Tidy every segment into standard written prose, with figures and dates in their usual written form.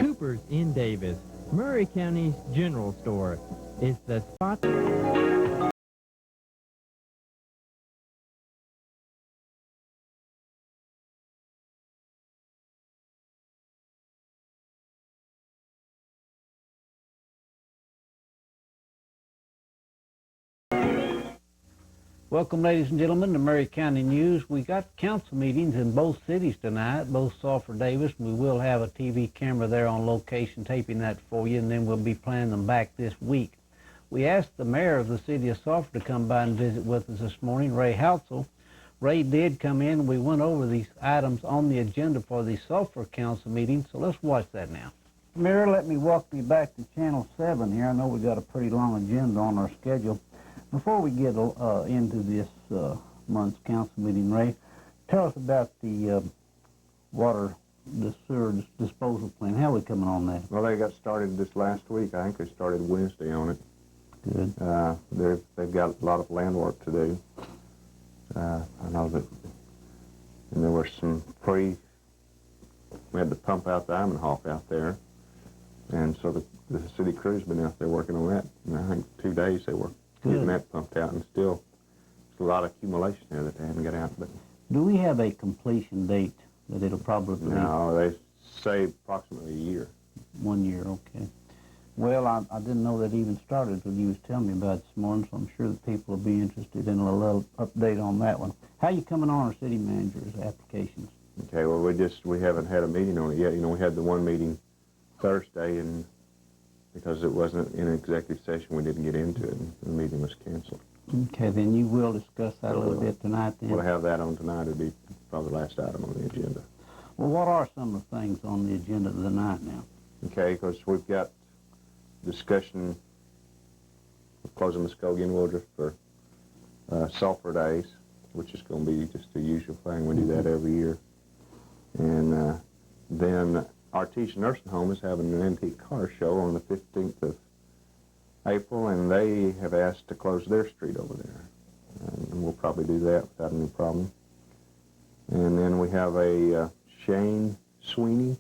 Cooper's in Davis, Murray County's general store, is the spot. Welcome, ladies and gentlemen, to Murray County News. We got council meetings in both cities tonight, both Sulphur, Davis. We will have a TV camera there on location taping that for you, and then we'll be planning them back this week. We asked the mayor of the city of Sulphur to come by and visit with us this morning, Ray Houtzel. Ray did come in. We went over these items on the agenda for the Sulphur council meeting, so let's watch that now. Mayor, let me walk you back to Channel 7 here. I know we've got a pretty long agenda on our schedule. Before we get into this month's council meeting, Ray, tell us about the sewer disposal plan. How are we coming on that? Well, they got started this last week. I think they started Wednesday on it. Good. They've got a lot of land work to do. I know that, and there were some we had to pump out the Diamond Hawk out there, and so the city crew's been out there working on that, and I think 2 days they were getting that pumped out, and still there's a lot of accumulation there that they haven't got out. But do we have a completion date that it'll probably be? No, they say approximately a year. 1 year, okay. Well, I didn't know that even started until you was telling me about it this morning, so I'm sure that people will be interested in a little update on that one. How you coming on our city manager's applications? Okay, well, we haven't had a meeting on it yet. You know, we had the one meeting Thursday, and because it wasn't in an executive session, we didn't get into it, and the meeting was canceled. Okay, then you will discuss that a little bit tonight then? We'll have that on tonight. It'll be probably the last item on the agenda. Well, what are some of the things on the agenda tonight now? Okay, because we've got discussion of closing Muskogee and Woodruff for Sulphur Days, which is going to be just the usual thing. We do that every year. And then Artesia Nursing Home is having an antique car show on the 15th of April, and they have asked to close their street over there. And we'll probably do that without any problem. And then we have a Shane Sweeney,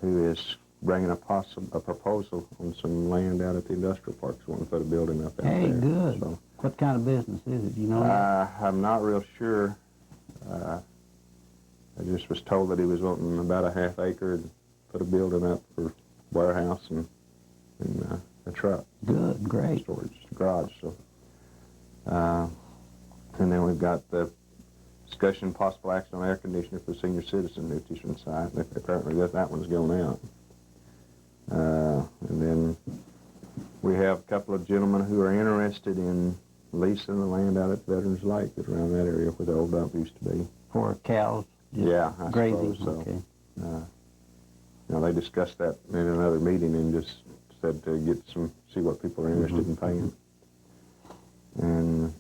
who is bringing a proposal on some land out at the industrial parks, wanting to put a building up out there. Hey, good. So, what kind of business is it? You know? I'm not real sure. I just was told that he was wanting about a half acre and put a building up for warehouse and a truck. Good, great. Storage, garage. So, and then we've got the discussion possible action on air conditioner for senior citizen at Eastern site. Apparently that one's going out. And then we have a couple of gentlemen who are interested in leasing the land out at Veterans Lake, that's around that area where the old dump used to be. For cows? Yeah, I grazing. suppose so. Okay. You know, they discussed that in another meeting and just said to see what people are interested in paying. And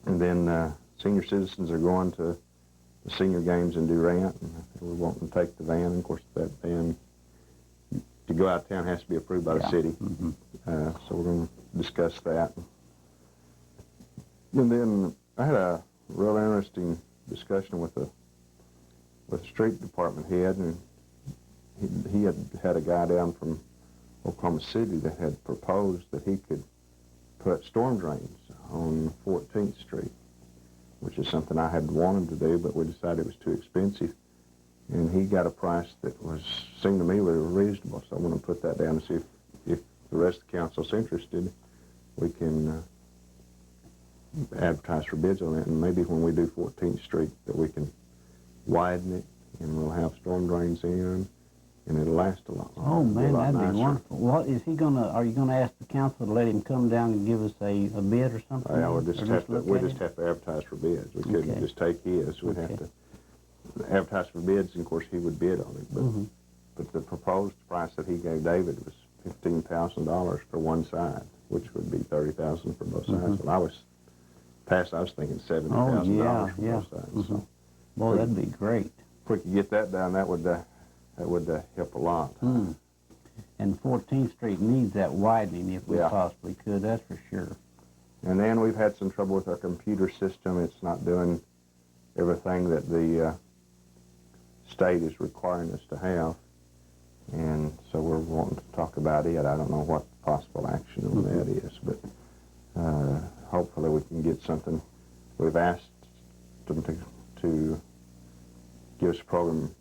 then senior citizens are going to the senior games in Durant, and we're wanting to take the van. And of course, that van to go out of town has to be approved by the city. So we're going to discuss that. And then I had a real interesting discussion with the street department head, and he had a guy down from Oklahoma City that had proposed that he could put storm drains on 14th Street, which is something I had wanted to do, but we decided it was too expensive. And he got a price that seemed to me very reasonable, so I want to put that down and see if the rest of the council's interested. We can advertise for bids on it, and maybe when we do 14th Street that we can widen it, and we'll have storm drains in, and it'll last a lot longer. Oh man, that'd nicer. be wonderful. What is he gonna? Are you gonna ask the council to let him come down and give us a bid or something? Yeah, we'll just have to advertise for bids. We couldn't just take his. We'd have to advertise for bids, and of course he would bid on it. But the proposed price that he gave David was $15,000 for one side, which would be $30,000 for both sides. But I was thinking $70,000 for both sides. So boy, that'd be great. If we could get that down, that would help a lot. And 14th Street needs that widening if we possibly could, that's for sure. And then we've had some trouble with our computer system. It's not doing everything that the state is requiring us to have. And so we're wanting to talk about it. I don't know what possible action on that is, but hopefully we can get something. We've asked them to give us a program,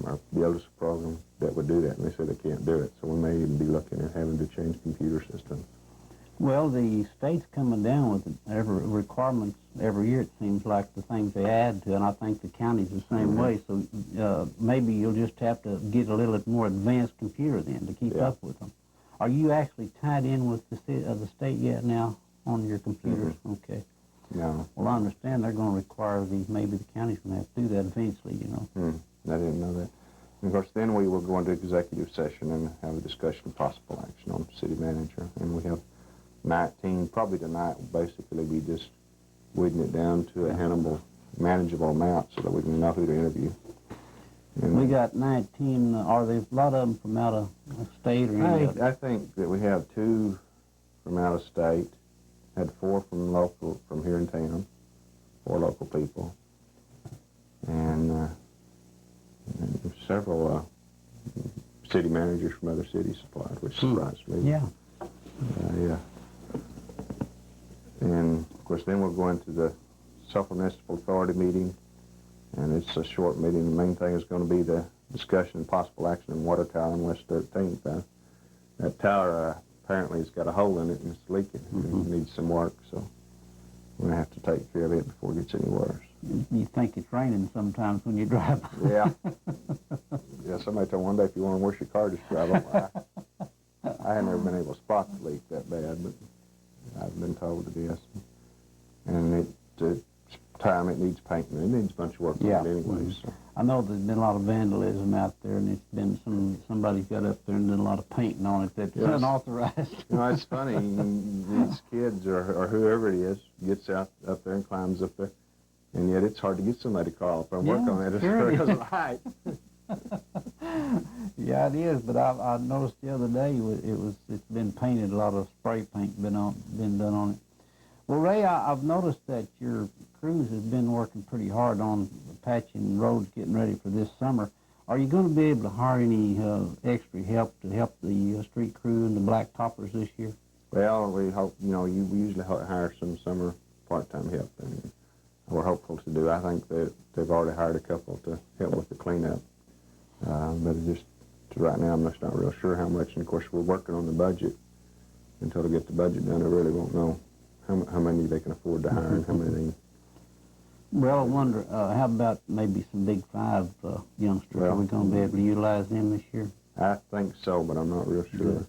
or build us a program that would do that, and they said they can't do it. So we may even be looking at having to change computer systems. Well, the state's coming down with every requirements every year, it seems like, the things they add to, and I think the county's the same way. So maybe you'll just have to get a little more advanced computer then to keep up with them. Are you actually tied in with the state yet now on your computers? Okay. No. Well, I understand they're going to require maybe the county's going to have to do that eventually, you know. I didn't know that. And of course, then we will go into executive session and have a discussion of possible action on city manager. And we have 19, probably tonight will basically be just weeding it down to a manageable amount so that we can know who to interview. And we got 19, are there a lot of them from out of state or anything? I think that we have 2 from out of state, had 4 from here in town, 4 local people, and several city managers from other cities applied, which surprised me. Yeah. Yeah. And, of course, then we'll go into the Sulphur Municipal Authority meeting, and it's a short meeting. The main thing is going to be the discussion and possible action on water tower on West 13th. That tower apparently has got a hole in it and it's leaking. It needs some work, so we're going to have to take care of it before it gets any worse. You think it's raining sometimes when you drive. Yeah. Yeah, somebody told me one day if you want to wash your car, just drive on. I had never been able to spot the leak that bad, but I've been told it is. And it's time it needs painting. It needs a bunch of work on it anyway. So. I know there's been a lot of vandalism out there, and it's been somebody's got up there and done a lot of painting on it that's unauthorized. You know, it's funny. These kids or whoever it is gets up there and climbs up there, and yet it's hard to get somebody to call up and work on it because of the height. Yeah, it is. But I noticed the other day it's been painted. A lot of spray paint been done on it. Well, Ray, I've noticed that your crews has been working pretty hard on patching roads, getting ready for this summer. Are you going to be able to hire any extra help to help the street crew and the black toppers this year? Well, we hope, we usually hire some summer part-time help, and we're hopeful to do. I think that they've already hired a couple to help with the cleanup. But just right now, I'm just not real sure how much. And, of course, we're working on the budget. Until they get the budget done, I really won't know how many they can afford to hire and how many. Well, I wonder, how about maybe some Big 5 youngsters? Are we going to be able to utilize them this year? I think so, but I'm not real sure.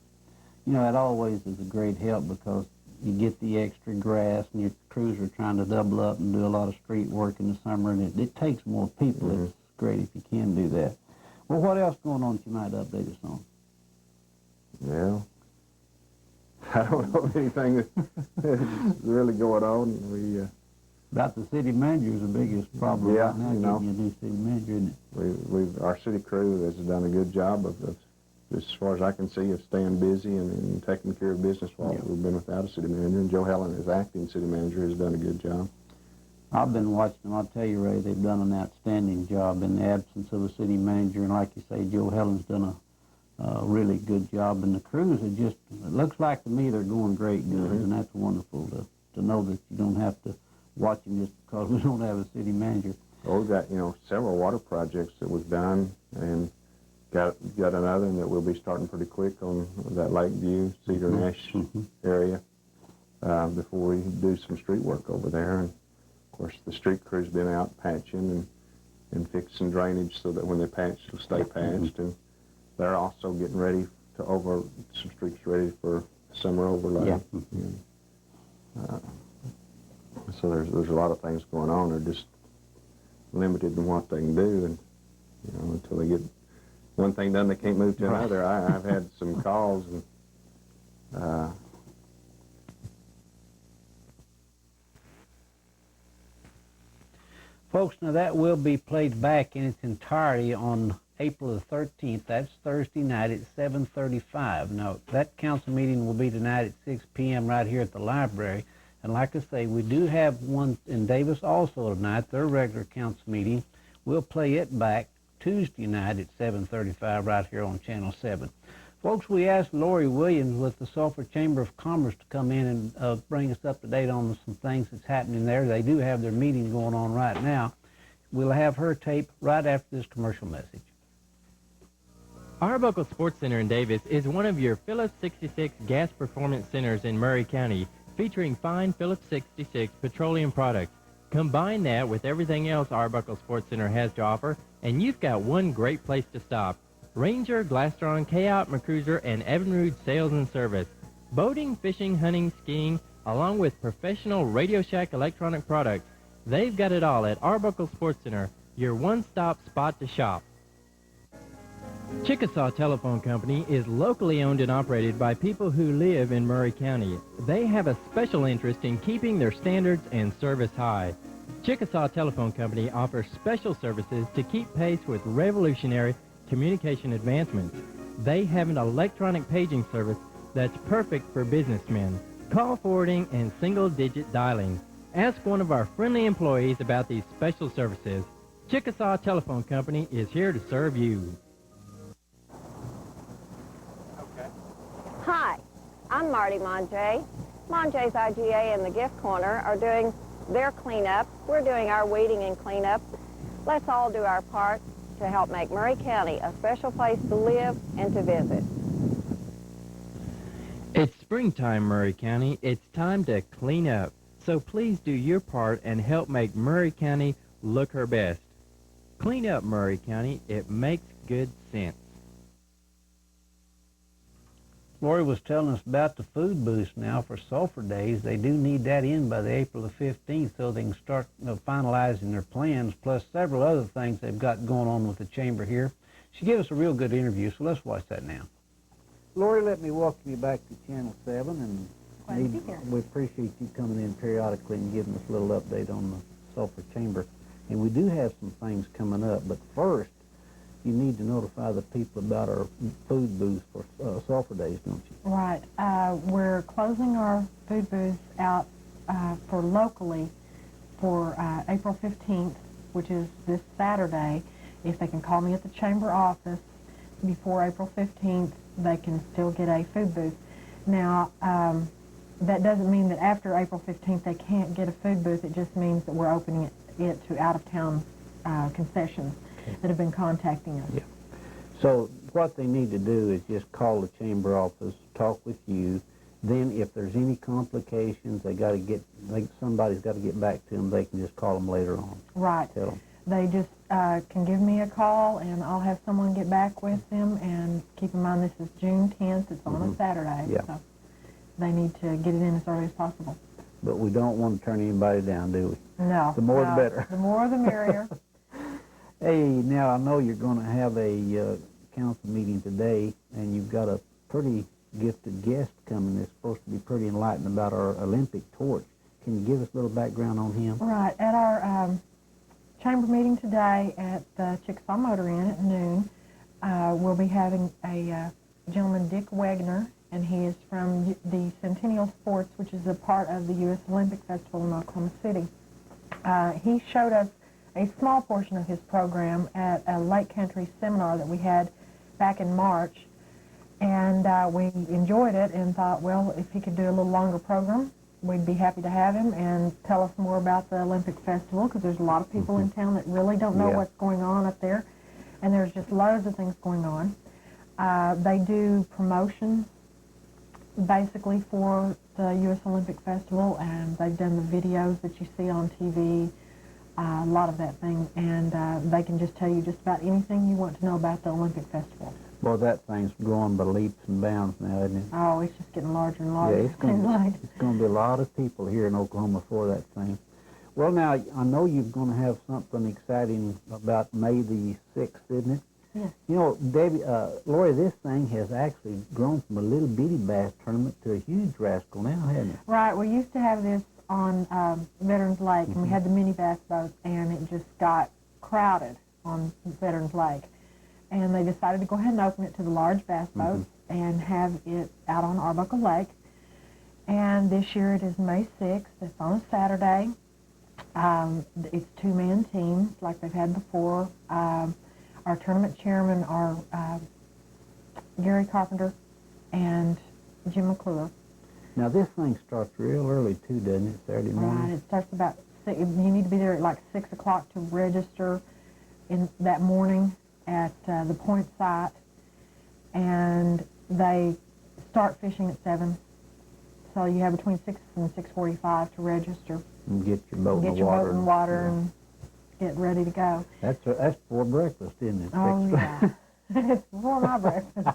You know, it always is a great help because you get the extra grass and your crews are trying to double up and do a lot of street work in the summer, and it takes more people. It's great if you can do that. Well, what else going on that you might update us on? Well, I don't know of anything that's really going on. About the city manager is the biggest problem right now, getting a new city manager, isn't it? Our city crew has done a good job of, as far as I can see, of staying busy and taking care of business while we've been without a city manager. And Joe Helen, as acting city manager, has done a good job. I've been watching them. I'll tell you, Ray, they've done an outstanding job in the absence of a city manager. And like you say, Joe Helen's done a really good job. And the crews are just, it looks like to me they're going great, and that's wonderful to know that you don't have to watch them just because we don't have a city manager. Well, we've got, several water projects that we've done, and got another one that we'll be starting pretty quick on that Lakeview, Cedar Nash area before we do some street work over there. And of course, the street crew's been out patching and fixing drainage so that when they patch, it'll stay patched. And they're also getting ready to some streets ready for summer overlay. So there's a lot of things going on. They're just limited in what they can do, and until they get one thing done, they can't move to another. I've had some calls, and folks, now that will be played back in its entirety on April the 13th. That's Thursday night at 7:35. Now, that council meeting will be tonight at 6 p.m. right here at the library. And like I say, we do have one in Davis also tonight, their regular council meeting. We'll play it back Tuesday night at 7:35 right here on Channel 7. Folks, we asked Lori Williams with the Sulphur Chamber of Commerce to come in and bring us up to date on some things that's happening there. They do have their meeting going on right now. We'll have her tape right after this commercial message. Arbuckle Sports Center in Davis is one of your Phillips 66 gas performance centers in Murray County, featuring fine Phillips 66 petroleum products. Combine that with everything else Arbuckle Sports Center has to offer, and you've got one great place to stop. Ranger, Glastron, K-Out, McCruiser, and Evinrude Sales and Service. Boating, fishing, hunting, skiing, along with professional Radio Shack electronic products. They've got it all at Arbuckle Sports Center, your one-stop spot to shop. Chickasaw Telephone Company is locally owned and operated by people who live in Murray County. They have a special interest in keeping their standards and service high. Chickasaw Telephone Company offers special services to keep pace with revolutionary communication advancements. They have an electronic paging service that's perfect for businessmen, call forwarding, and single-digit dialing. Ask one of our friendly employees about these special services. Chickasaw Telephone Company is here to serve you. Hi, I'm Marty Monjay. Monjay's IGA and the Gift Corner are doing their cleanup. We're doing our weeding and cleanup. Let's all do our part to help make Murray County a special place to live and to visit. It's springtime, Murray County. It's time to clean up. So please do your part and help make Murray County look her best. Clean up, Murray County. It makes good sense. Lori was telling us about the food booths now for Sulphur Days. They do need that in by the April the 15th so they can start finalizing their plans, plus several other things they've got going on with the chamber here. She gave us a real good interview, so let's watch that now. Lori, let me welcome you back to Channel 7, and Glad to be here. We appreciate you coming in periodically and giving us a little update on the Sulphur Chamber. And we do have some things coming up, but first, you need to notify the people about our food booth for Sulphur Days, don't you? Right. We're closing our food booth out for locally for April 15th, which is this Saturday. If they can call me at the chamber office before April 15th, they can still get a food booth. Now, that doesn't mean that after April 15th they can't get a food booth. It just means that we're opening it to out-of-town concessions that have been contacting us. Yeah. So what they need to do is just call the chamber office, talk with you. Then if there's any complications, somebody's got to get back to them. They can just call them later on. Right. Tell them. They just can give me a call, and I'll have someone get back with them. And keep in mind, this is June 10th. It's on a Saturday, Yeah. so they need to get it in as early as possible. But we don't want to turn anybody down, do we? No. The more the better. The more the merrier. Hey, now I know you're going to have a council meeting today, and you've got a pretty gifted guest coming that's supposed to be pretty enlightened about our Olympic torch. Can you give us a little background on him? Right. At our chamber meeting today at the Chickasaw Motor Inn at noon, we'll be having a gentleman, Dick Wegner, and he is from the Centennial Sports, which is a part of the U.S. Olympic Festival in Oklahoma City. He showed us a small portion of his program at a Lake Country seminar that we had back in March, and we enjoyed it and thought, well, if he could do a little longer program, we'd be happy to have him and tell us more about the Olympic Festival, because there's a lot of people in town that really don't know what's going on up there, and there's just loads of things going on. They do promotions basically for the U.S. Olympic Festival, and they've done the videos that you see on TV, a lot of that thing, and they can just tell you just about anything you want to know about the Olympic Festival. Well, that thing's growing by leaps and bounds now, isn't it? Oh, it's just getting larger and larger. Yeah, it's going to be a lot of people here in Oklahoma for that thing. Well, now, I know you're going to have something exciting about May the 6th, isn't it? Yes. You know, Debbie, Lori, this thing has actually grown from a little bitty bass tournament to a huge rascal now, hasn't it? Right. We used to have this on Veterans Lake, and we had the mini bass boat, and it just got crowded on Veterans Lake. And they decided to go ahead and open it to the large bass boats and have it out on Arbuckle Lake. And this year it is May 6th. It's on a Saturday. It's two-man teams like they've had before. Our tournament chairmen are Gary Carpenter and Jim McClure. Now, this thing starts real early, too, doesn't it, Saturday morning? Right, it starts about 6. You need to be there at like 6 o'clock to register in that morning at the point site, and they start fishing at 7. So you have between 6 and 6:45 to register. And get your boat in Get the your water. boat in the water and get ready to go. That's before breakfast, isn't it? Oh, yeah. It's before my breakfast.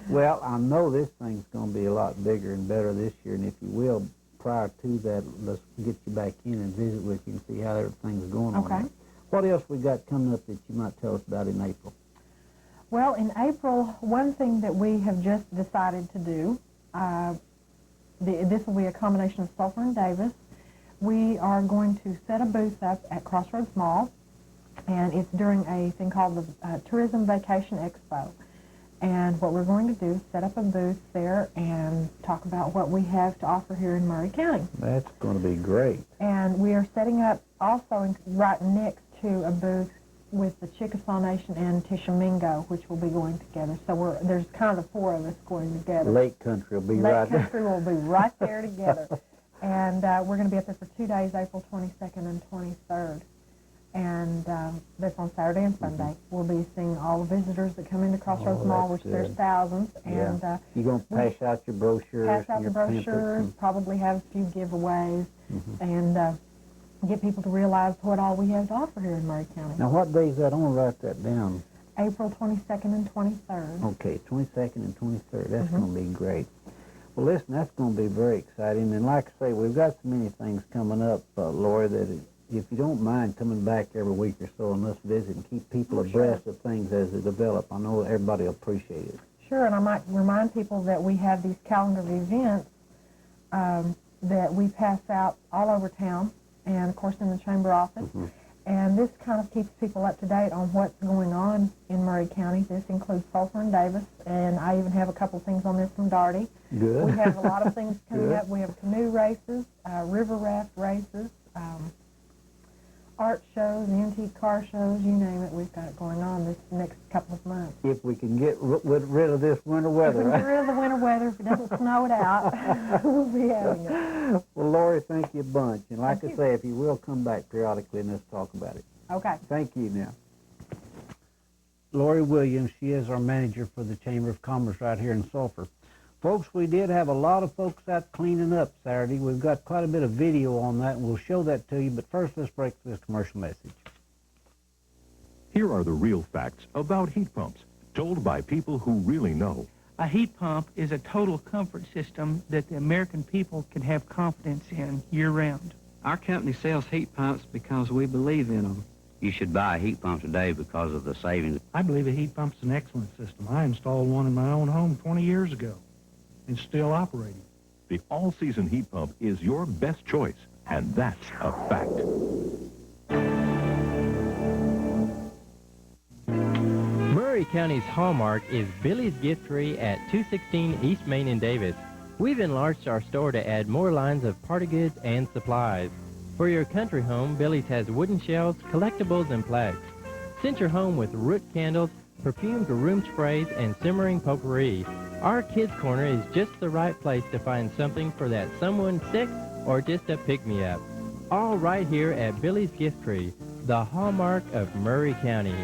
Well, I know this thing's going to be a lot bigger and better this year, and if you will, prior to that, let's get you back in and visit with you and see how everything's going on. Okay. There. What else we got coming up that you might tell us about in April? Well, in April, one thing that we have just decided to do, this will be a combination of Sulphur and Davis. We are going to set a booth up at Crossroads Mall, and it's during a thing called the Tourism Vacation Expo. And what we're going to do is set up a booth there and talk about what we have to offer here in Maury County. That's going to be great. And we are setting up also right next to a booth with the Chickasaw Nation and Tishomingo, which will be going together. So there's kind of 4 of us going together. Lake Country will be Lake right there. Country will be right there together. And we're going to be up there for 2 days, April 22nd and 23rd. And that's on Saturday and Sunday. We'll be seeing all the visitors that come into Crossroads Mall, which that's there's good. thousands. And Yeah. You're going to pass out your brochures pass out and the your pamphlets brochures, and- probably have a few giveaways, and get people to realize what all we have to offer here in Maury County. Now, what day is that? I want to write that down. April 22nd and 23rd. Okay, 22nd and 23rd. That's going to be great. Well, listen, that's going to be very exciting. And like I say, we've got so many things coming up, Lori, that if you don't mind coming back every week or so and let's visit and keep people abreast of things as they develop, I know everybody will appreciate it. Sure, and I might remind people that we have these calendar of events that we pass out all over town, and of course in the chamber office. And this kind of keeps people up to date on what's going on in Maury County. This includes Sulphur and Davis, and I even have a couple things on this from Daugherty. Good. We have a lot of things coming Good. up. We have canoe races, river raft races, art shows, antique car shows, you name it. We've got it going on this next couple of months. If we can get rid of this winter If weather, we get right? rid of the winter weather, if it doesn't snow it out, we'll be having it. Well, Lori, thank you a bunch. And like Thank I you. say, if you will come back periodically and let's talk about it. Okay. Thank you now. Lori Williams, she is our manager for the Chamber of Commerce right here in Sulphur. Folks, we did have a lot of folks out cleaning up Saturday. We've got quite a bit of video on that, and we'll show that to you. But first, let's break this commercial message. Here are the real facts about heat pumps, told by people who really know. A heat pump is a total comfort system that the American people can have confidence in year-round. Our company sells heat pumps because we believe in them. You should buy a heat pump today because of the savings. I believe a heat pump's an excellent system. I installed one in my own home 20 years ago. It's still operating. The all-season heat pump is your best choice, and that's a fact. Maury County's hallmark is Billy's Gift Tree at 216 East Main in Davis. We've enlarged our store to add more lines of party goods and supplies. For your country home, Billy's has wooden shelves, collectibles, and plaques. Scent your home with root candles, perfumed room sprays, and simmering potpourri. Our Kids Corner is just the right place to find something for that someone sick or just a pick-me-up. All right here at Billy's Gift Tree, the hallmark of Maury County.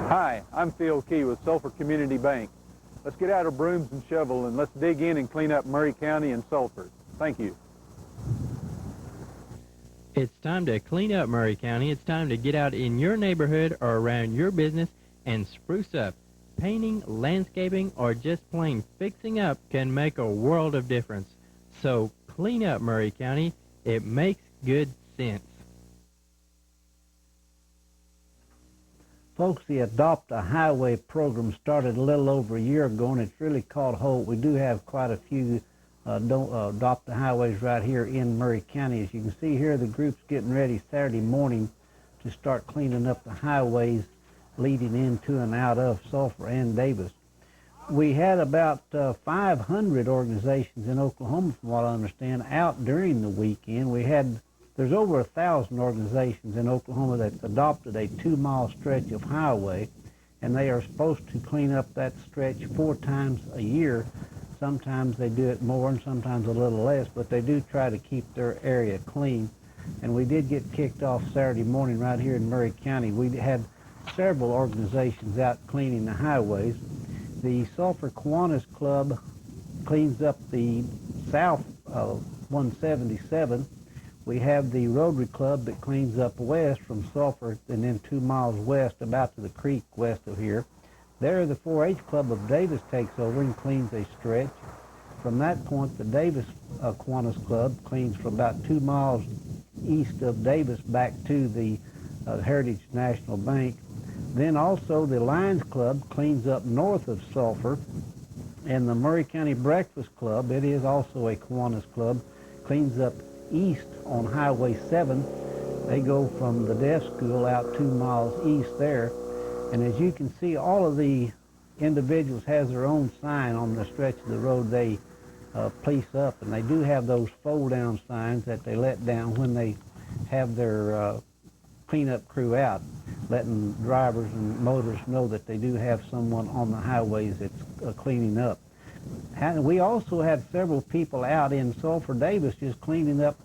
Hi, I'm Phil Key with Sulphur Community Bank. Let's get out our brooms and shovel and let's dig in and clean up Maury County and Sulphur. Thank you. It's time to clean up Maury County. It's time to get out in your neighborhood or around your business and spruce up. Painting, landscaping, or just plain fixing up can make a world of difference. So clean up Maury County. It makes good sense. Folks, the Adopt a Highway program started a little over a year ago, and it's really caught hold. We do have quite a few Adopt a Highways right here in Maury County. As you can see here, the group's getting ready Saturday morning to start cleaning up the highways leading into and out of Sulphur and Davis. We had about 500 organizations in Oklahoma, from what I understand, out during the weekend. We had There's over 1,000 organizations in Oklahoma that's adopted a 2-mile stretch of highway, and they are supposed to clean up that stretch 4 times a year. Sometimes they do it more and sometimes a little less, but they do try to keep their area clean. And we did get kicked off Saturday morning right here in Maury County. We had several organizations out cleaning the highways. The Sulphur Kiwanis Club cleans up the south of 177. We have the Rotary Club that cleans up west from Sulphur and then 2 miles west about to the creek west of here. There the 4-H Club of Davis takes over and cleans a stretch. From that point, the Davis Kiwanis Club cleans from about 2 miles east of Davis back to the Heritage National Bank. Then also the Lions Club cleans up north of Sulphur, and the Maury County Breakfast Club, it is also a Kiwanis Club, cleans up east on Highway 7. They go from the deaf school out 2 miles east there. And as you can see, all of the individuals has their own sign on the stretch of the road they police up, and they do have those fold-down signs that they let down when they have their cleanup crew out, letting drivers and motorists know that they do have someone on the highways that's cleaning up. And we also had several people out in Sulphur Davis just cleaning up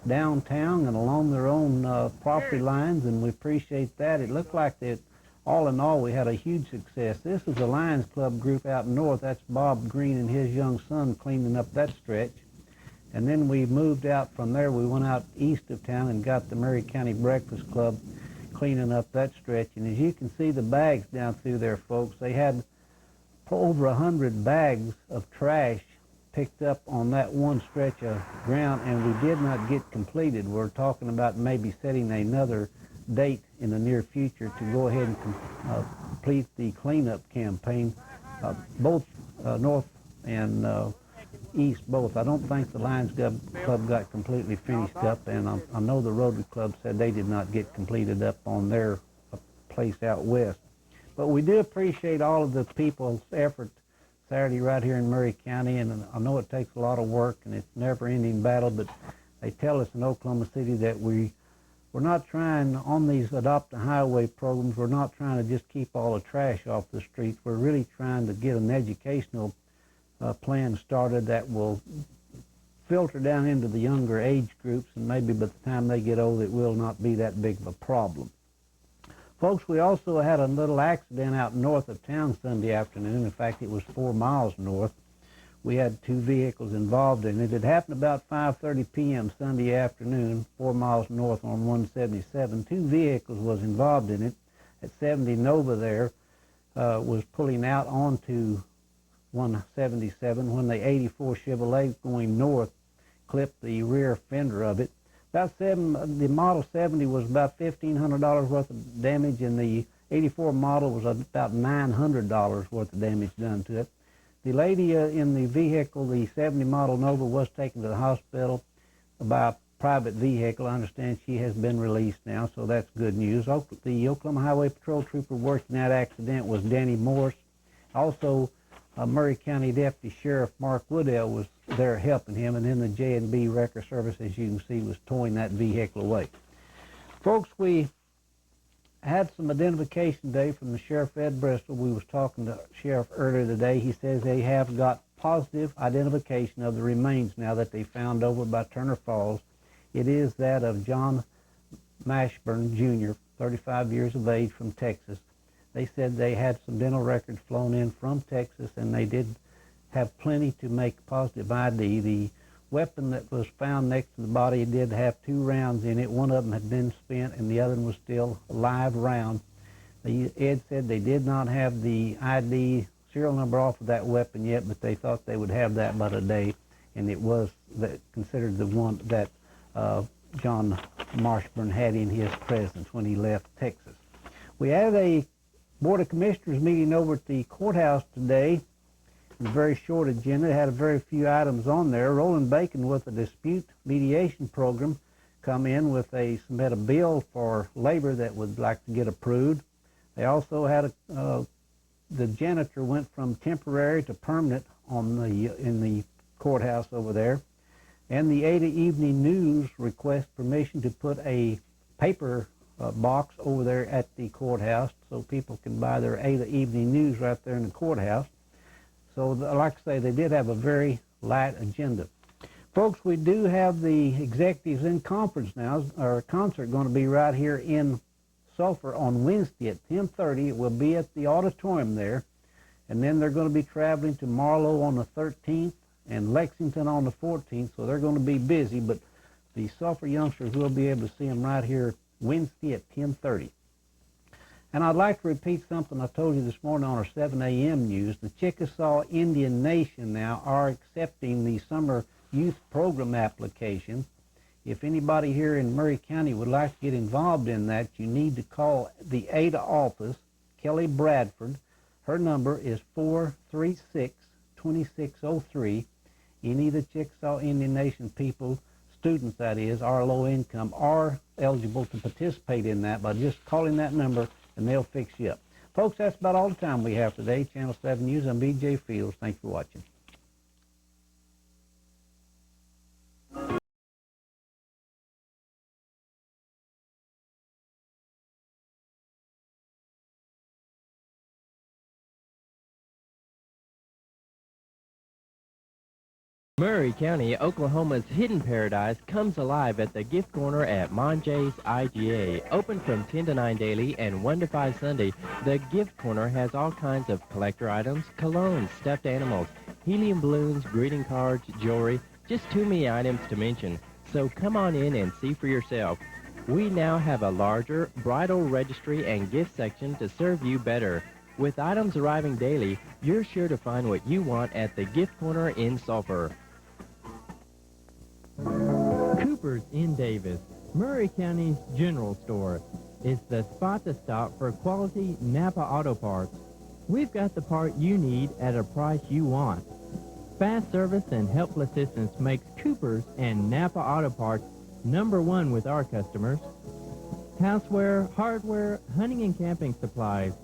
downtown and along their own property lines, and we appreciate that. It looked like that all in all we had a huge success. This is the Lions Club group out north. That's Bob Green and his young son cleaning up that stretch. And then we moved out from there. We went out east of town and got the Maury County Breakfast Club cleaning up that stretch. And as you can see the bags down through there, folks, they had over 100 bags of trash picked up on that one stretch of ground, and we did not get completed. We're talking about maybe setting another date in the near future to go ahead and complete the cleanup campaign, both north and east both. I don't think the Lions Club got completely finished up, and I know the Rotary Club said they did not get completed up on their place out west. But we do appreciate all of the people's effort Saturday right here in Maury County, and I know it takes a lot of work and it's a never-ending battle, but they tell us in Oklahoma City that we're not trying on these Adopt a Highway programs, we're not trying to just keep all the trash off the streets. We're really trying to get an educational plan started that will filter down into the younger age groups, and maybe by the time they get old it will not be that big of a problem. Folks, we also had a little accident out north of town Sunday afternoon. In fact, it was 4 miles north. We had 2 vehicles involved in it. It happened about 5:30 p.m. Sunday afternoon, 4 miles north on 177. 2 vehicles was involved in it. At 70 Nova there was pulling out onto 177 when the 84 Chevrolet going north clipped the rear fender of it. The Model 70 was about $1,500 worth of damage, and the 84 model was about $900 worth of damage done to it. The lady in the vehicle, the 70 model Nova, was taken to the hospital by a private vehicle. I understand she has been released now, so that's good news. The Oklahoma Highway Patrol trooper working that accident was Danny Morse. Also, Maury County Deputy Sheriff Mark Woodell was there helping him, and then the J&B Wrecker Service, as you can see, was towing that vehicle away. Folks, we had some identification today from the Sheriff Ed Bristol. We was talking to Sheriff earlier today. He says they have got positive identification of the remains now that they found over by Turner Falls. It is that of John Mashburn, Jr., 35 years of age, from Texas. They said they had some dental records flown in from Texas, and they did have plenty to make positive ID. The weapon that was found next to the body did have 2 rounds in it. One of them had been spent, and the other one was still a live round. Ed said they did not have the ID serial number off of that weapon yet, but they thought they would have that by today, and it was considered the one that John Mashburn had in his presence when he left Texas. We had a Board of Commissioners meeting over at the courthouse today. A very short agenda. It had a very few items on there. Roland Bacon, with a dispute mediation program, come in with submit a bill for labor that would like to get approved. They also had the janitor went from temporary to permanent in the courthouse over there. And the Ada Evening News requests permission to put a paper box over there at the courthouse so people can buy their Ada Evening News right there in the courthouse. So, like I say, they did have a very light agenda. Folks, we do have the executives in conference now. Our concert going to be right here in Sulphur on Wednesday at 10:30. It will be at the auditorium there. And then they're going to be traveling to Marlow on the 13th and Lexington on the 14th. So they're going to be busy, but the Sulphur youngsters will be able to see them right here Wednesday at 10:30. And I'd like to repeat something I told you this morning on our 7 a.m. news. The Chickasaw Indian Nation now are accepting the summer youth program application. If anybody here in Murray County would like to get involved in that, you need to call the Ada office, Kelly Bradford. Her number is 436-2603. Any of the Chickasaw Indian Nation people, students that is, are low income, are eligible to participate in that by just calling that number, and they'll fix you up. Folks, that's about all the time we have today. Channel 7 News, I'm B.J. Fields. Thanks for watching. Murray County, Oklahoma's hidden paradise, comes alive at the Gift Corner at Monjay's IGA. Open from 10 to 9 daily and 1 to 5 Sunday, the Gift Corner has all kinds of collector items, colognes, stuffed animals, helium balloons, greeting cards, jewelry, just too many items to mention. So come on in and see for yourself. We now have a larger bridal registry and gift section to serve you better. With items arriving daily, you're sure to find what you want at the Gift Corner in Sulphur. Cooper's in Davis, Murray County's general store, is the spot to stop for quality Napa auto parts. We've got the part you need at a price you want. Fast service and helpful assistance makes Cooper's and Napa auto parts #1 with our customers. Houseware, hardware, hunting and camping supplies.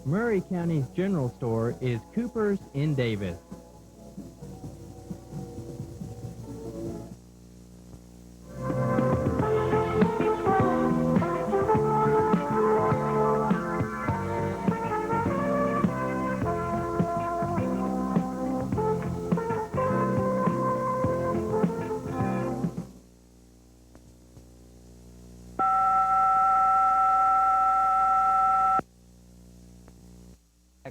Murray County's general store is Cooper's in Davis.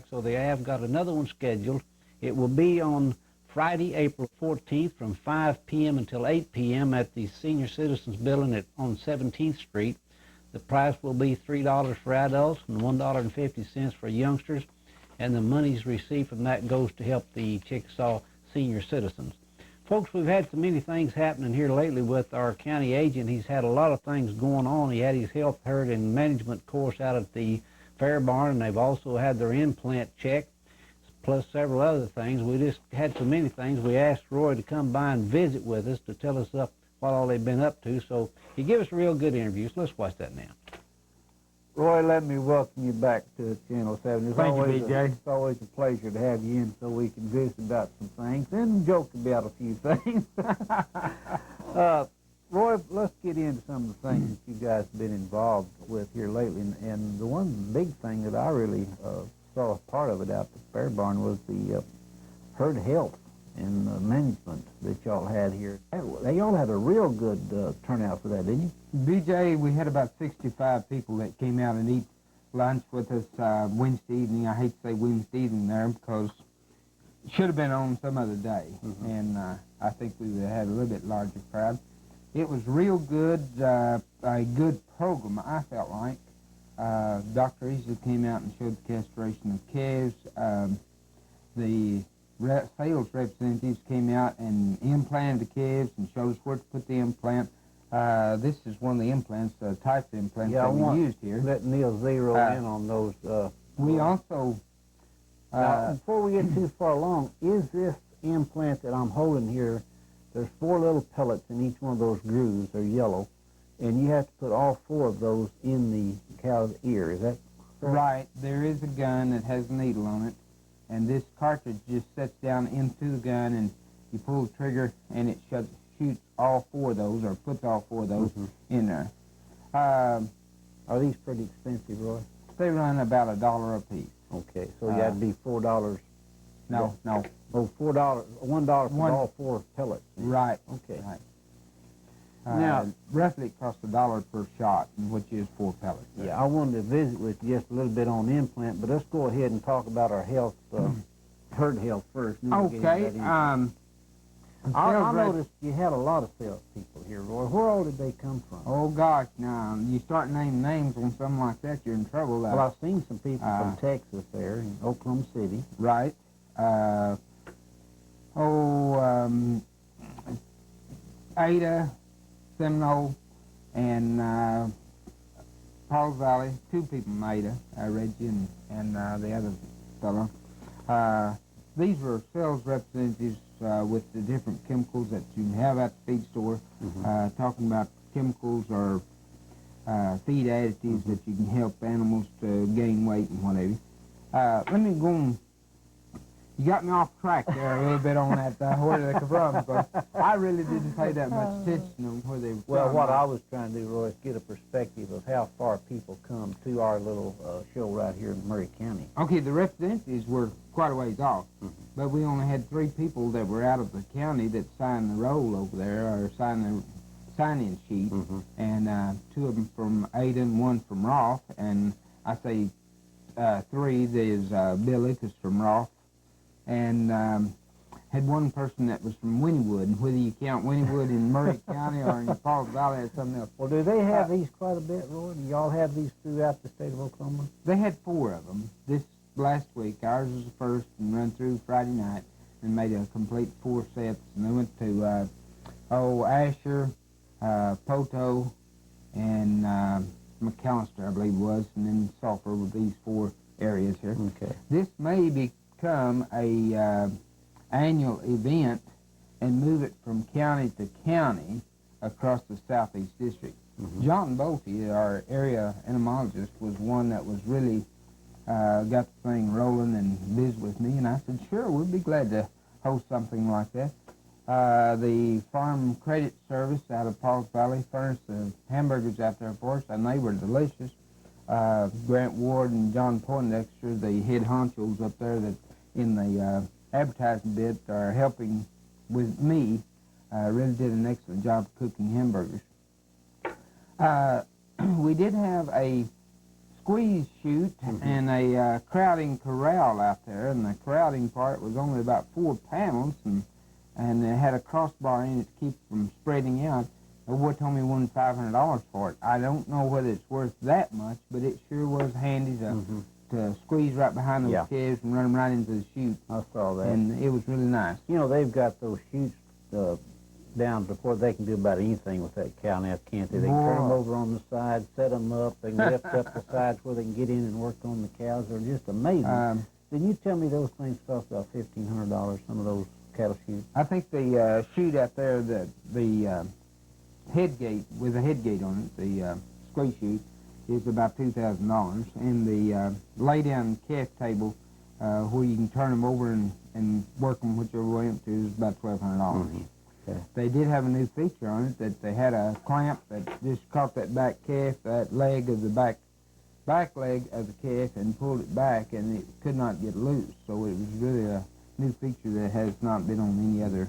So they have got another one scheduled. It will be on Friday, April 14th from 5 p.m. until 8 p.m. at the Senior Citizens Building on 17th Street. The price will be $3 for adults and $1.50 for youngsters, and the monies received from that goes to help the Chickasaw senior citizens. Folks, we've had so many things happening here lately with our county agent. He's had a lot of things going on. He had his health, herd, and management course out at the Fair Barn, and they've also had their implant checked, plus several other things. We just had so many things. We asked Roy to come by and visit with us to tell us what all they've been up to. So he gave us a real good interview. So let's watch that now. Roy, let me welcome you back to Channel 7. Thank you, BJ. It's always a pleasure to have you in so we can visit about some things and joke about a few things. Roy, let's get into some of the things that you guys have been involved with here lately. And the one big thing that I really saw as part of it out at the Fair Barn was the herd health and management that y'all had here. They all had a real good turnout for that, didn't you? BJ, we had about 65 people that came out and eat lunch with us Wednesday evening. I hate to say Wednesday evening there because it should have been on some other day. And I think we would have had a little bit larger crowd. It was real good, a good program, I felt like. Dr. Easley came out and showed the castration of calves. The sales representatives came out and implanted the calves and showed us where to put the implant. This is one of the implants, type of implants that we used here. Let Neil zero in on those. We also... now, before we get too far along, is this implant that I'm holding here, there's 4 little pellets in each one of those grooves. They're yellow, and you have to put all 4 of those in the cow's ear. Is that correct? Right. There is a gun that has a needle on it, and this cartridge just sets down into the gun, and you pull the trigger, and it shoots all 4 of those, or puts all 4 of those in there. Are these pretty expensive, Roy? They run about $1 a piece. Okay, so that'd be $4. No. Oh, $4, $1 for all 4 pellets. Right. Okay. Right. Now, roughly it costs $1 per shot, which is 4 pellets. Yeah, I wanted to visit with you just a little bit on implant, but let's go ahead and talk about our health, herd health first. Okay. I noticed you had a lot of salespeople here, Roy. Where all did they come from? Oh, gosh, now, you start naming names on something like that, you're in trouble. Well, I've seen some people from Texas there, in Oklahoma City. Right. Ada, Seminole, and Pauls Valley, 2 people from Ada, Reggie and the other fellow. These were sales representatives with the different chemicals that you have at the feed store, talking about chemicals or feed additives that you can help animals to gain weight and whatever. Let me go on. You got me off track there a little bit on that, where they come from, because I really didn't pay that much attention on where they were from. Well, what I was trying to do, Roy, is get a perspective of how far people come to our little show right here in Murray County. Okay, the representatives were quite a ways off, but we only had 3 people that were out of the county that signed the roll over there, or signed the sign-in sheet, and 2 of them from Ada and 1 from Roth, and I say 3, there's Billy, because from Roth, and had 1 person that was from Wynnewood, and whether you count Wynnewood in Murray County or in Pauls Valley or something else. Well, do they have these quite a bit, Roy? Do y'all have these throughout the state of Oklahoma? They had 4 of them this last week. Ours was the first and run through Friday night and made a complete 4 sets. And they went to, Asher, Poto, and McAllister, I believe it was, and then Sulphur with these 4 areas here. Okay. This may become a annual event and move it from county to county across the Southeast District. John Bolte, our area entomologist, was one that was really got the thing rolling and visited with me, and I said, sure, we'd be glad to host something like that. The Farm Credit Service out of Pauls Valley furnished the hamburgers out there for us, and they were delicious. Grant Ward and John Poindexter, the head honchos up there that in the advertising bit are helping with me, really did an excellent job cooking hamburgers. We did have a squeeze chute and a crowding corral out there, and the crowding part was only about 4 panels, and it had a crossbar in it to keep it from spreading out. The boy told me he wanted $500 for it. I don't know whether it's worth that much, but it sure was handy to squeeze right behind those calves and run them right into the chute. I saw that. And it was really nice. You know, they've got those chutes down to where they can do about anything with that cow now, can't they? They can turn them over on the side, set them up, they can lift up the sides where they can get in and work on the cows. They're just amazing. Did you tell me those things cost about $1,500, some of those cattle chutes? I think the chute out there, the head gate, with a head gate on it, the squeeze chute, is about $2,000. And the lay-down calf table, where you can turn them over and work them whichever way up to, is about $1,200. Okay. They did have a new feature on it, that they had a clamp that just caught that back calf, that leg of the back leg of the calf, and pulled it back, and it could not get loose. So it was really a new feature that has not been on any other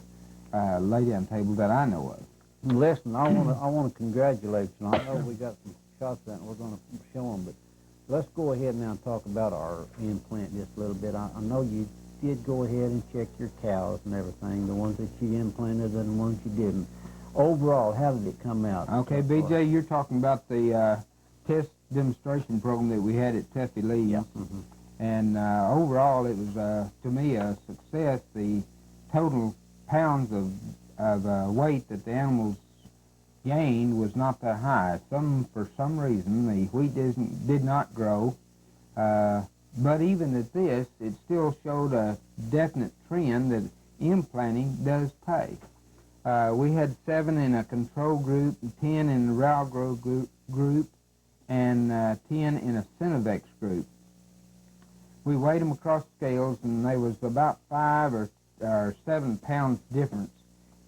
lay-down table that I know of. Listen, I want to congratulate you. I know we got some shots out and we're going to show them, but let's go ahead now and talk about our implant just a little bit. I know you did go ahead and check your cows and everything, the ones that you implanted and the ones you didn't. Overall, how did it come out? Okay, BJ, you're talking about the test demonstration program that we had at Tuffy Lee. Yeah. And overall, it was, to me, a success. The total pounds of weight that the animals gained was not that high. For some reason, the wheat did not grow. But even at this, it still showed a definite trend that implanting does pay. We had 7 in a control group, 10 in the Ralgro group, and 10 in a Synovex group. We weighed them across the scales, and there was about 5 or 7 pounds difference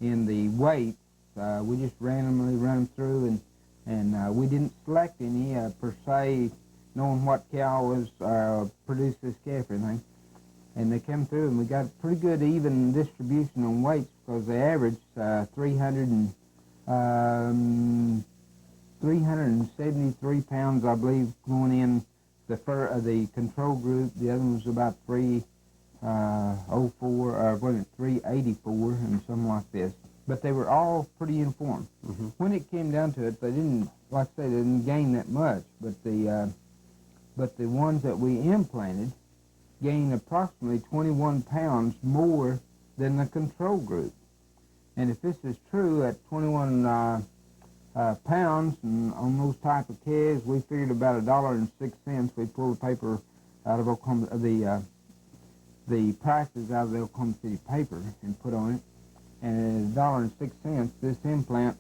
in the weight We just randomly run them through, and we didn't select any per se, knowing what cow was produced this calf or anything. And they come through, and we got pretty good even distribution on weights because they averaged 373 pounds, I believe, going in the control group. The other one was about 384 and something like this. But they were all pretty uniform. When it came down to it, they didn't, like I say, they didn't gain that much. But the ones that we implanted gained approximately 21 pounds more than the control group. And if this is true, at 21 pounds and on those type of calves, we figured about $1.06. We pulled the paper out of Oklahoma, the prices out of the Oklahoma City paper and put on it. And at $1.06, this implant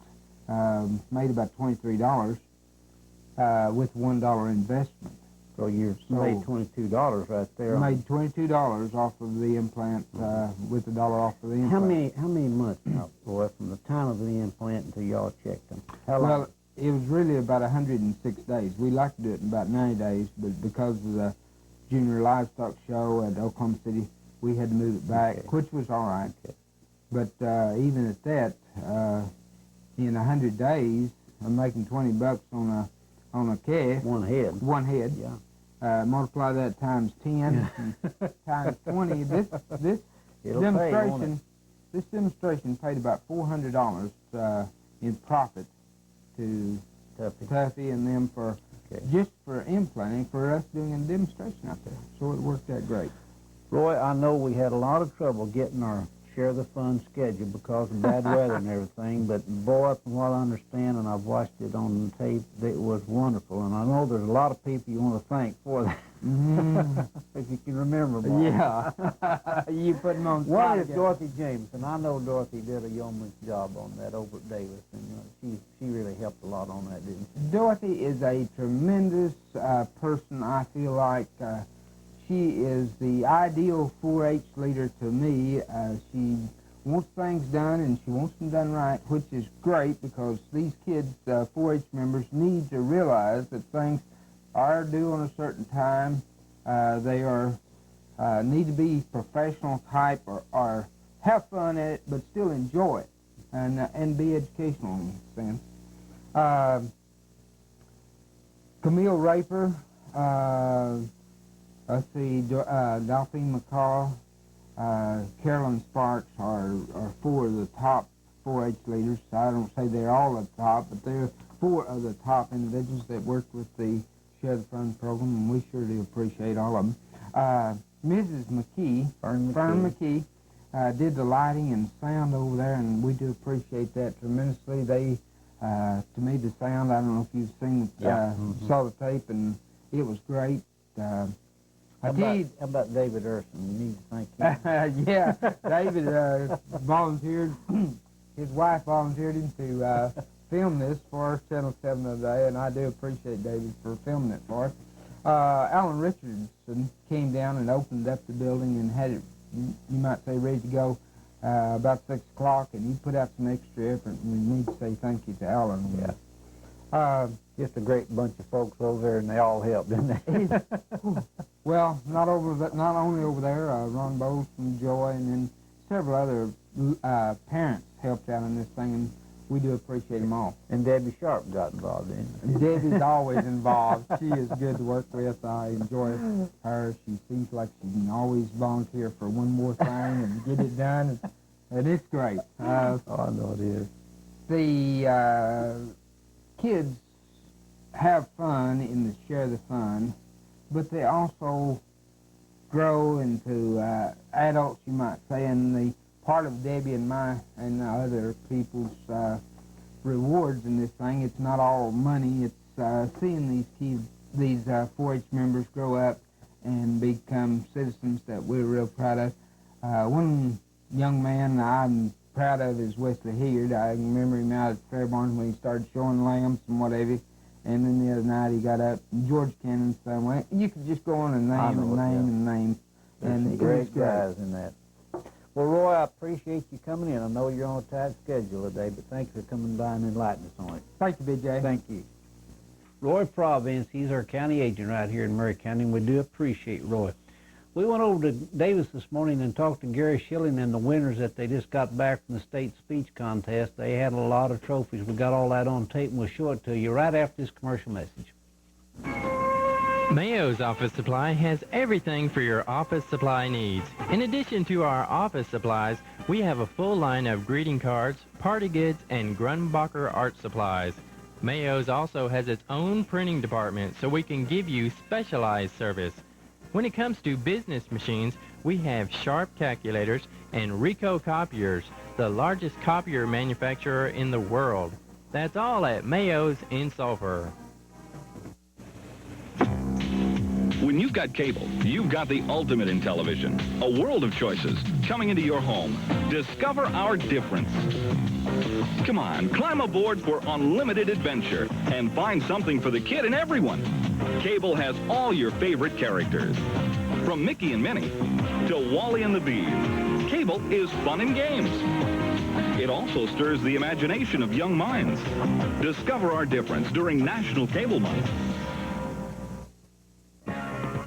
made about $23 with $1 investment. So you made $22 right there. Made $22 off of the implant with $1 off of the implant. How many months now, boy, from the time of the implant until y'all checked them? How long? Well, it was really about 106 days. We like to do it in about 90 days, but because of the Junior Livestock Show at Oklahoma City, we had to move it back, which was all right. But even at that, in 100 days, I'm making $20 on a calf. One head. One head. Yeah. Multiply that times 10, times 20. This demonstration, this demonstration paid about $400 in profit to Tuffy and them for just for implanting, for us doing a demonstration out there. So it worked out great. Roy, I know we had a lot of trouble getting our share of the fun schedule because of bad weather and everything, but boy, from what I understand, and I've watched it on the tape, it was wonderful, and I know there's a lot of people you want to thank for that. If you can remember, Bob. Yeah. You put them on. One is Dorothy Jameson. I know Dorothy did a yeoman's job on that over at Davis, and she really helped a lot on that, didn't she? Dorothy is a tremendous person. I feel like she is the ideal 4-H leader to me. She wants things done, and she wants them done right, which is great because these kids, 4-H members, need to realize that things are due on a certain time. They are need to be professional type or have fun at it, but still enjoy it and be educational in a sense. Camille Raper. Let's see, Delphine McCall, Carolyn Sparks are 4 of the top 4-H leaders. I don't say they're all at the top, but they're 4 of the top individuals that work with the Share the Fun program, and we sure do appreciate all of them. Mrs. McKee, Fern McKee, did the lighting and sound over there, and we do appreciate that tremendously. They, to me, the sound, I don't know if you've seen, saw the tape, and it was great. How about David Urson? We need to thank him. Yeah, David volunteered. His wife volunteered him to film this for us, Channel 7 today, and I do appreciate David for filming it for us. Alan Richardson came down and opened up the building and had it, you might say, ready to go about 6 o'clock, and he put out some extra effort, and we need to say thank you to Alan. Yeah. Just a great bunch of folks over there, and they all helped, didn't they? Well, not only over there, Ron Bowles from Joy, and then several other parents helped out in this thing, and we do appreciate them all. And Debbie Sharp got involved in it. Debbie's always involved. She is good to work with. I enjoy her. She seems like she can always volunteer for one more thing and get it done, and it's great. I know it is. The kids have fun in the Share the Fun, but they also grow into adults, you might say, and the part of Debbie and my and other people's rewards in this thing, it's not all money. It's seeing these kids, these 4-H members grow up and become citizens that we're real proud of. One young man I'm proud of is Wesley Hilliard. I remember him out at Fairborn when he started showing lambs and whatever. And then the other night he got up, George Cannon's son went, you could just go on and name and name and name. There's some great guys in that. Well, Roy, I appreciate you coming in. I know you're on a tight schedule today, but thank you for coming by and enlightening us on it. Thank you, BJ. Thank you. Roy Province, he's our county agent right here in Maury County, and we do appreciate Roy. We went over to Davis this morning and talked to Gary Schilling and the winners that they just got back from the state speech contest. They had a lot of trophies. We got all that on tape, and we'll show it to you right after this commercial message. Mayo's Office Supply has everything for your office supply needs. In addition to our office supplies, we have a full line of greeting cards, party goods, and Grunbacher art supplies. Mayo's also has its own printing department, so we can give you specialized service. When it comes to business machines, we have Sharp calculators and Ricoh copiers, the largest copier manufacturer in the world. That's all at Mayo's in Sulphur. When you've got cable, you've got the ultimate in television. A world of choices coming into your home. Discover our difference. Come on, climb aboard for unlimited adventure and find something for the kid and everyone. Cable has all your favorite characters. From Mickey and Minnie to Wally and the Bees. Cable is fun and games. It also stirs the imagination of young minds. Discover our difference during National Cable Month.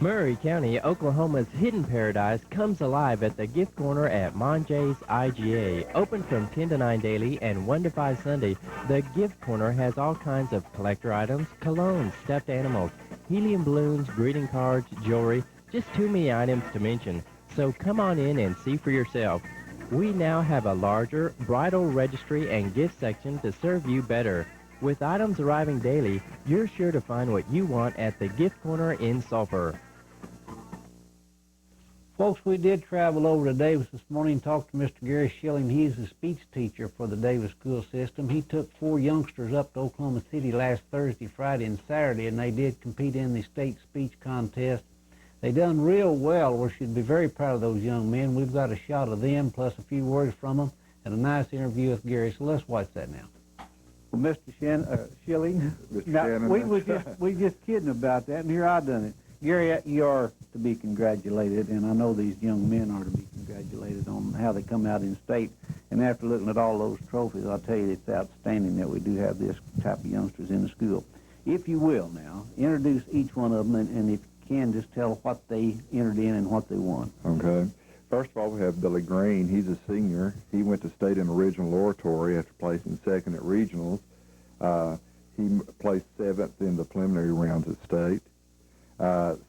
Maury County, Oklahoma's hidden paradise comes alive at the gift corner at Monjay's IGA. Open from 10 to 9 daily and 1 to 5 Sunday, the gift corner has all kinds of collector items, colognes, stuffed animals, helium balloons, greeting cards, jewelry, just too many items to mention. So come on in and see for yourself. We now have a larger bridal registry and gift section to serve you better. With items arriving daily, you're sure to find what you want at the gift corner in Sulphur. Folks, we did travel over to Davis this morning and talked to Mr. Gary Schilling. He's the speech teacher for the Davis school system. He took 4 youngsters up to Oklahoma City last Thursday, Friday, and Saturday, and they did compete in the state speech contest. They done real well. We should be very proud of those young men. We've got a shot of them, plus a few words from them, and a nice interview with Gary. So let's watch that now. Well, Mr. Schilling, we just kidding about that, and here I done it. Gary, you are to be congratulated, and I know these young men are to be congratulated on how they come out in state. And after looking at all those trophies, I'll tell you it's outstanding that we do have this type of youngsters in the school. If you will now, introduce each one of them, and if you can, just tell what they entered in and what they won. Okay. First of all, we have Billy Green. He's a senior. He went to state in original oratory after placing second at regionals. He placed 7th in the preliminary rounds at state.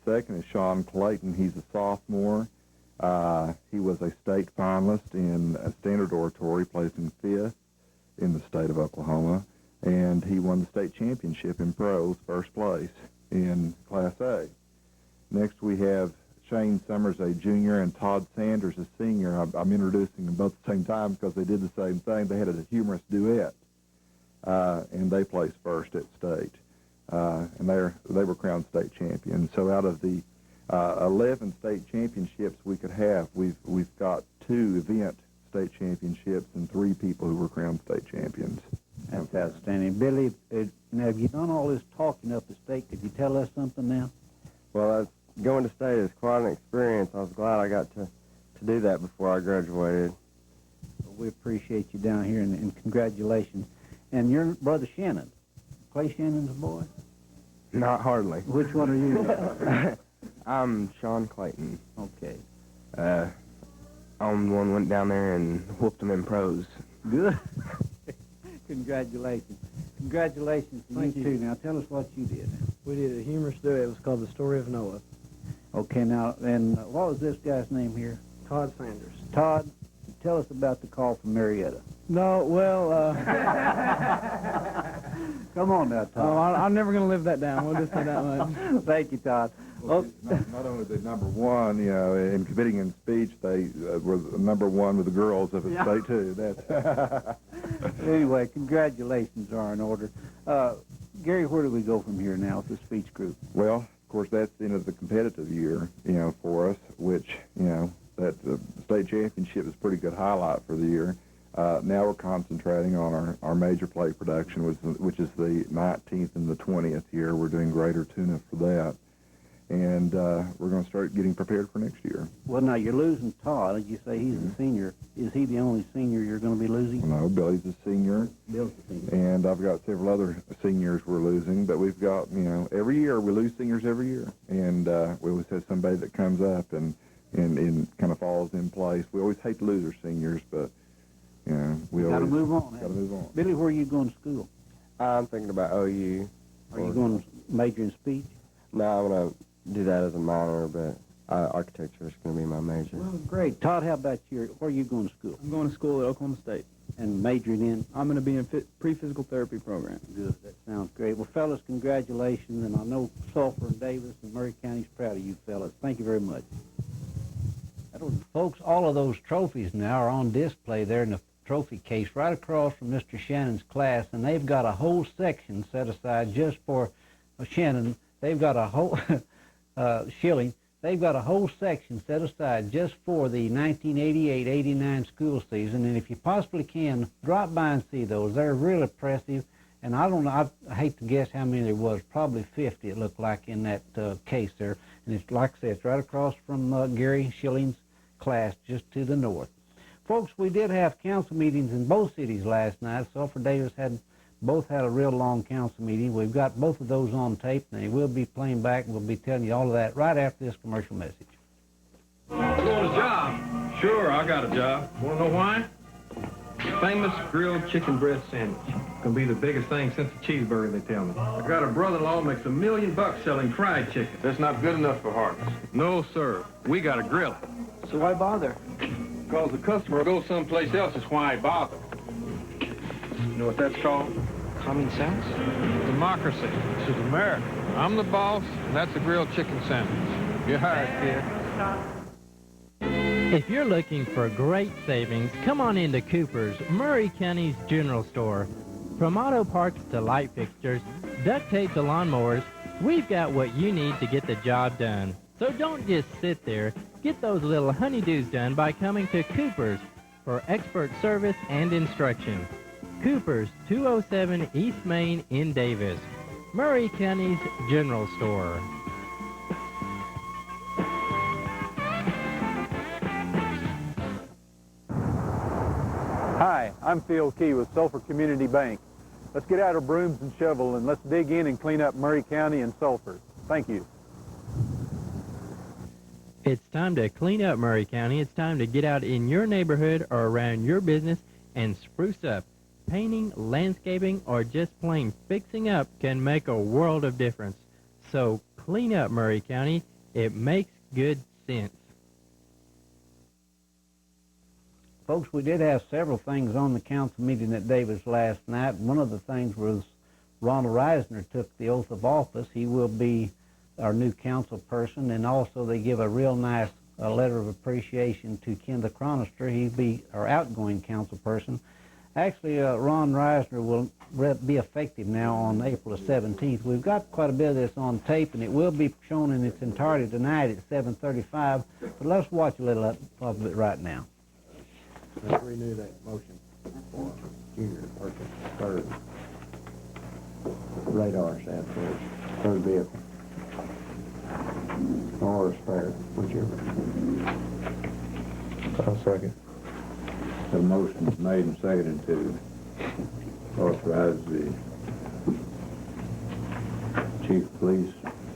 Second is Sean Clayton. He's a sophomore. He was a state finalist in standard oratory, placing 5th in the state of Oklahoma. And he won the state championship in prose, first place in Class A. Next we have Shane Summers, a junior, and Todd Sanders, a senior. I'm introducing them both at the same time because they did the same thing. They had a humorous duet, and they placed first at state. And they were crowned state champions. So out of the 11 state championships we could have, we've got 2 event state championships and 3 people who were crowned state champions. That's outstanding. Billy, now have you done all this talking up the state? Could you tell us something now? Well, going to state is quite an experience. I was glad I got to do that before I graduated. Well, we appreciate you down here, and congratulations. And your brother Shannon, Clay Shannon's boy? Not hardly. Which one are you? I'm Sean Clayton. Okay. I'm the one went down there and whooped him in prose. Good. Congratulations. Congratulations to Thank you too. Now tell us what you did. We did a humorous duet. It was called The Story of Noah. Okay, now, and what was this guy's name here? Todd Sanders. Todd, tell us about the call from Marietta. No, well, come on now, Todd. Oh, I'm never going to live that down. We'll just say that much. Thank you, Todd. Well, not only the number 1, in competing in speech, they were the number 1 with the girls of the state, too. That's Anyway, congratulations are in order. Gary, where do we go from here now with the speech group? Well, of course, that's the end of the competitive year, for us, which, that the state championship is a pretty good highlight for the year. Now we're concentrating on our major play production, which is the 19th and the 20th year. We're doing greater tuna for that. and we're going to start getting prepared for next year. Well, now you're losing Todd. You say he's a senior. Is he the only senior you're going to be losing? No, Billy's a senior. Bill's a senior. And I've got several other seniors we're losing, but we've got, every year we lose seniors every year. And we always have somebody that comes up and kind of falls in place. We always hate to lose our seniors, but, we Got to always move on. got to move on. Billy, where are you going to school? I'm thinking about OU. Are you going to major in speech? No, I'm going to do that as a minor, but architecture is going to be my major. Well, great. Todd, how about where are you going to school? I'm going to school at Oklahoma State. And majoring in? I'm going to be in pre-physical therapy program. Good. That sounds great. Well, fellas, congratulations. And I know Sulphur and Davis and Murray County's proud of you fellas. Thank you very much. Folks, all of those trophies now are on display there in the trophy case right across from Mr. Shannon's class, and they've got a whole section set aside just for Shannon. They've got a whole Schilling. They've got a whole section set aside just for the 1988-89 school season, and if you possibly can, drop by and see those. They're real impressive, and I don't know, I hate to guess how many there was, probably 50 it looked like in that case there, and it's like I said, it's right across from Gary Schilling's class just to the north. Folks, we did have council meetings in both cities last night. Sulphur Davis both had a real long council meeting. We've got both of those on tape, and they will be playing back, and we'll be telling you all of that right after this commercial message. You want a job? Sure, I got a job. Want to know why? Famous grilled chicken breast sandwich. Gonna be the biggest thing since the cheeseburger, they tell me. I got a brother-in-law makes $1 million selling fried chicken. That's not good enough for Hart's. No, sir. We gotta grill it. So why bother? Because the customer will go someplace else is why I bother. You know what that's called? Common sense? Democracy. This is America. I'm the boss, and that's a grilled chicken sandwich. You're hired, kid. If you're looking for great savings, come on into Cooper's, Murray County's general store. From auto parts to light fixtures, duct tape to lawnmowers, we've got what you need to get the job done. So don't just sit there. Get those little honeydews done by coming to Cooper's for expert service and instruction. Cooper's, 207 East Main in Davis, Murray County's general store. Hi, I'm Phil Key with Sulphur Community Bank. Let's get out our brooms and shovel and let's dig in and clean up Murray County and Sulphur. Thank you. It's time to clean up Murray County. It's time to get out in your neighborhood or around your business and spruce up. Painting, landscaping, or just plain fixing up can make a world of difference. So clean up Murray County. It makes good sense. Folks, we did have several things on the council meeting at Davis last night. One of the things was Ronald Reisner took the oath of office. He will be our new council person, and also they give a real nice letter of appreciation to Ken the Chronister. He'll be our outgoing council person. Actually, Ron Reisner will be effective now on April the 17th. We've got quite a bit of this on tape, and it will be shown in its entirety tonight at 7:35, but let's watch a little of it right now. Let's renew that motion for junior to purchase third radar set for third vehicle. Or a spare, whichever. I'll second. The motion is made and seconded to authorize the chief of police,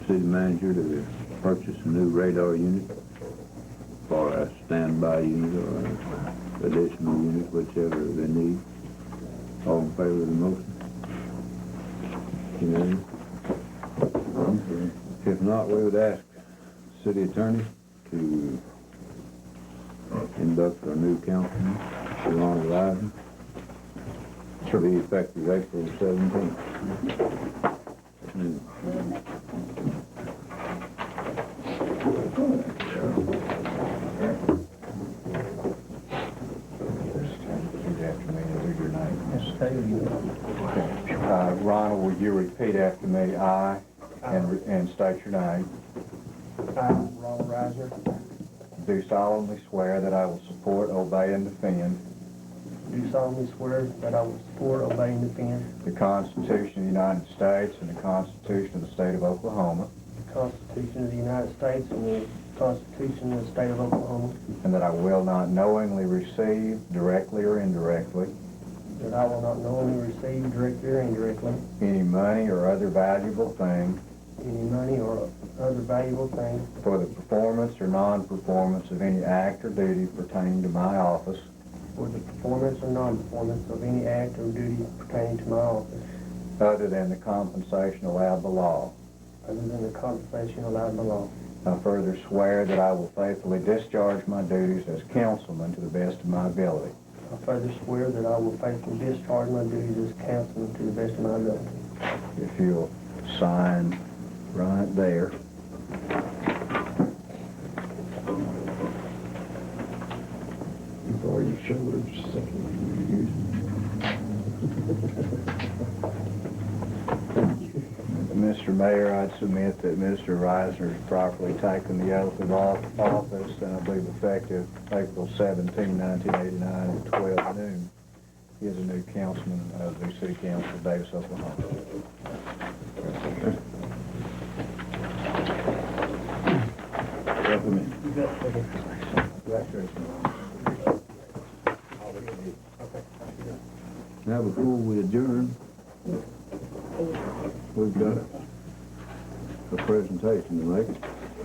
city manager to purchase a new radar unit for a standby unit or additional unit, whichever they need. All in favor of the motion? Unanimous? If not, we would ask the city attorney to induct our new councilman, Ronald Reisner, to be effective April 17th. Ronald, will you repeat after me? I, and state your name. I, Ronald Reiser, Do solemnly swear that I will support, obey, and defend do solemnly swear that I will support, obey, and defend the Constitution of the United States and the Constitution of the State of Oklahoma, the the Constitution of the United States and the Constitution of the State of Oklahoma, and that I will not knowingly receive, directly or indirectly, that I will not knowingly receive, directly or indirectly, any money or other valuable thing any money or other valuable thing for the performance or non-performance of any act or duty pertaining to my office, for the performance or non-performance of any act or duty pertaining to my office, other than the compensation allowed by law. other than the compensation allowed by law. I further swear that I will faithfully discharge my duties as councilman to the best of my ability. I further swear that I will faithfully discharge my duties as councilman to the best of my ability. If you'll sign right there. Before your shoulders Mr. Mayor, I'd submit that Mr. Reisner has properly taken the oath of office, and I believe effective April 17, 1989 at 12 noon. He is a new councilman of the City Council of Davis, Oklahoma. Welcome in. Now, before we adjourn, we've got a presentation to make,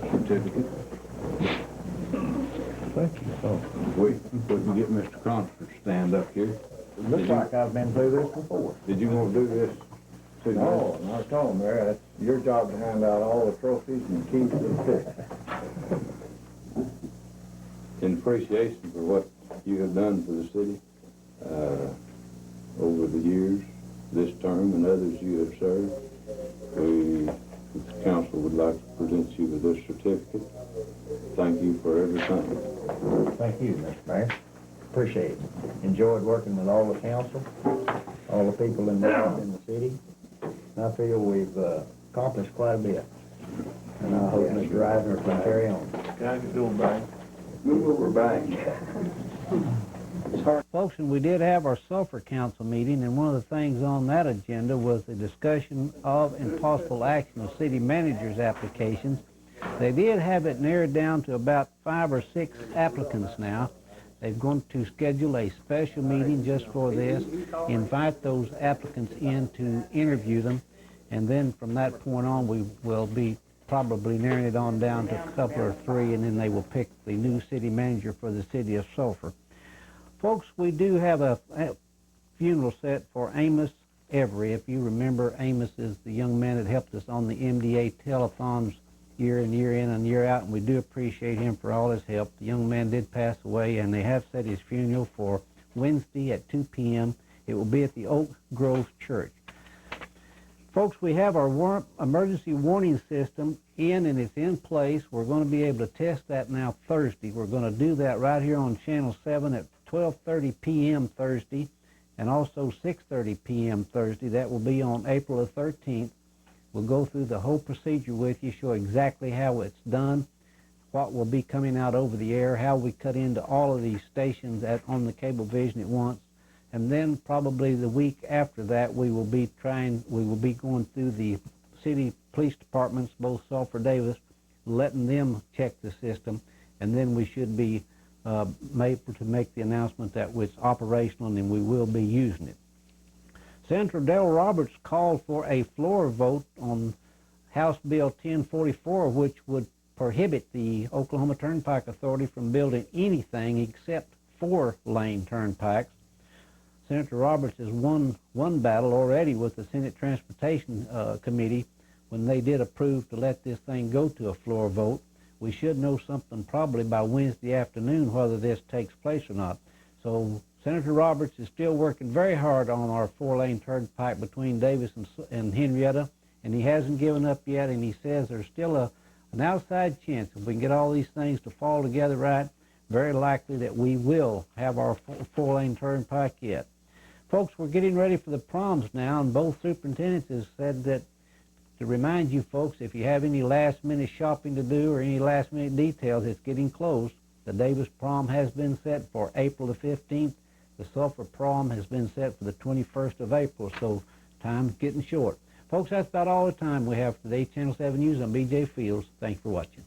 a certificate. Thank you. Oh, we can get Mr. Cronster to stand up here. It looks like I've been through this before. Did you want to do this too? No, not at all, Mayor. That's your job to hand out all the trophies and keys to the city. In appreciation for what you have done for the city over the years, this term and others you have served, the council would like to present you with this certificate. Thank you for everything. Thank you, Mr. Mayor. Appreciate it. Enjoyed working with all the council, all the people involved in the city. And I feel we've accomplished quite a bit. And I hope Mr. Reisner can carry on. Can I go back? Move over back. Folks, and we did have our Sulphur Council meeting, and one of the things on that agenda was the discussion of and possible action of city managers' applications. They did have it narrowed down to about 5 or 6 applicants now. They're going to schedule a special meeting just for this, invite those applicants in to interview them, and then from that point on we will be probably narrowing it on down to a couple or 3, and then they will pick the new city manager for the city of Sulphur. Folks, we do have a funeral set for Amos Every. If you remember, Amos is the young man that helped us on the MDA telethons year in and year out, and we do appreciate him for all his help. The young man did pass away, and they have set his funeral for Wednesday at 2 p.m. It will be at the Oak Grove Church. Folks, we have our emergency warning system in, and it's in place. We're going to be able to test that now Thursday. We're going to do that right here on Channel 7 at 12:30 p.m. Thursday, and also 6:30 p.m. Thursday. That will be on April the 13th. We'll go through the whole procedure with you, show exactly how it's done, what will be coming out over the air, how we cut into all of these stations on the Cablevision at once. And then probably the week after that, we will be going through the city police departments, both Sulphur, Davis, letting them check the system, and then we should be able to make the announcement that it's operational and we will be using it. Senator Dale Roberts called for a floor vote on House Bill 1044, which would prohibit the Oklahoma Turnpike Authority from building anything except 4-lane turnpikes. Senator Roberts has won one battle already with the Senate Transportation Committee when they did approve to let this thing go to a floor vote. We should know something probably by Wednesday afternoon whether this takes place or not. So Senator Roberts is still working very hard on our 4-lane turnpike between Davis and Henrietta, and he hasn't given up yet, and he says there's still an outside chance if we can get all these things to fall together right, very likely that we will have our 4-lane turnpike yet. Folks, we're getting ready for the proms now, and both superintendents have said that to remind you folks, if you have any last-minute shopping to do or any last-minute details, it's getting close. The Davis prom has been set for April the 15th. The Sulphur prom has been set for the 21st of April, so time's getting short. Folks, that's about all the time we have for today. Channel 7 News, I'm B.J. Fields. Thanks for watching.